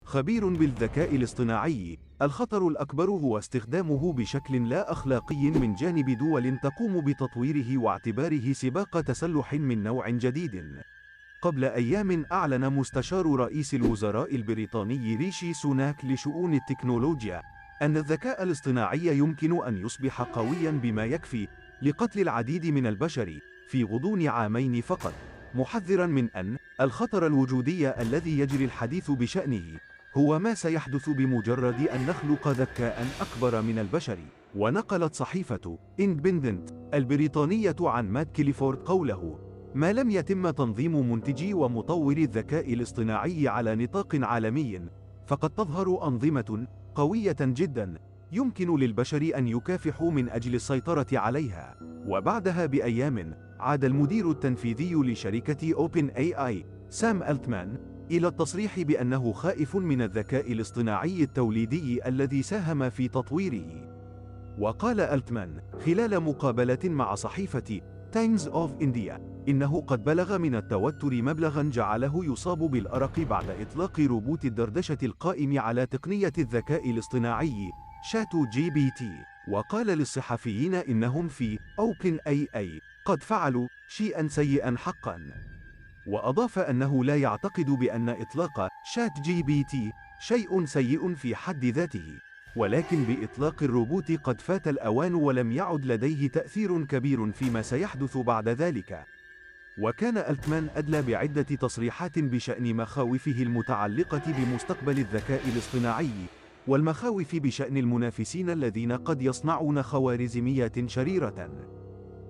خبير بالذكاء الاصطناعي. الخطر الأكبر هو استخدامه بشكل لا أخلاقي من جانب دول تقوم بتطويره واعتباره سباق تسلح من نوع جديد. قبل أيام أعلن مستشار رئيس الوزراء البريطاني ريشي سوناك لشؤون التكنولوجيا أن الذكاء الاصطناعي يمكن أن يصبح قوياً بما يكفي لقتل العديد من البشر في غضون عامين فقط، محذراً من أن الخطر الوجودي الذي يجري الحديث بشأنه هو ما سيحدث بمجرد أن نخلق ذكاء أكبر من البشر. ونقلت صحيفة إندبندنت البريطانية عن مات كليفورد قوله: ما لم يتم تنظيم منتجي ومطوري الذكاء الاصطناعي على نطاق عالمي، فقد تظهر أنظمة قوية جدا يمكن للبشر أن يكافحوا من أجل السيطرة عليها. وبعدها بأيام عاد المدير التنفيذي لشركة أوبن اي اي سام ألتمان إلى التصريح بأنه خائف من الذكاء الاصطناعي التوليدي الذي ساهم في تطويره. وقال ألتمان خلال مقابلة مع صحيفة تايمز أوف إنديا إنه قد بلغ من التوتر مبلغا جعله يصاب بالأرق بعد إطلاق روبوت الدردشة القائم على تقنية الذكاء الاصطناعي شات جي بي تي. وقال للصحفيين إنهم في أوبن اي اي قد فعلوا شيئا سيئا حقا. وأضاف أنه لا يعتقد بأن إطلاق شات جي بي تي شيء سيء في حد ذاته، ولكن بإطلاق الروبوت قد فات الأوان ولم يعد لديه تأثير كبير فيما سيحدث بعد ذلك. وكان ألتمان أدلى بعدة تصريحات بشأن مخاوفه المتعلقة بمستقبل الذكاء الاصطناعي، والمخاوف بشأن المنافسين الذين قد يصنعون خوارزميات شريرة.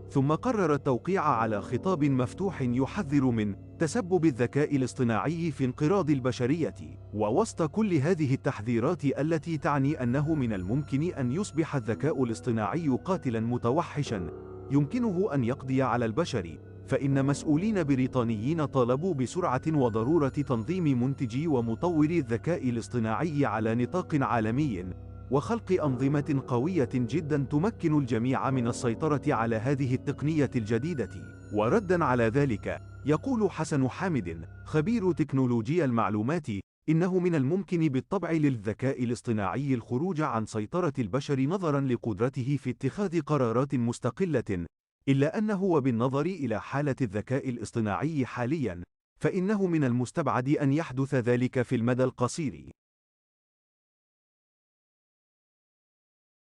ثم قرر التوقيع على خطاب مفتوح يحذر من تسبب الذكاء الاصطناعي في انقراض البشرية. ووسط كل هذه التحذيرات التي تعني أنه من الممكن أن يصبح الذكاء الاصطناعي قاتلا متوحشا يمكنه أن يقضي على البشر، فإن مسؤولين بريطانيين طالبوا بسرعة وضرورة تنظيم منتجي ومطوري الذكاء الاصطناعي على نطاق عالمي، وخلق أنظمة قوية جدا تمكن الجميع من السيطرة على هذه التقنية الجديدة. وردًا على ذلك، يقول حسن حامد خبير تكنولوجيا المعلومات إنه من الممكن بالطبع للذكاء الاصطناعي الخروج عن سيطرة البشر نظرًا لقدرته في اتخاذ قرارات مستقلة، إلا أنه وبالنظر إلى حالة الذكاء الاصطناعي حاليًا، فإنه من المستبعد أن يحدث ذلك في المدى القصير.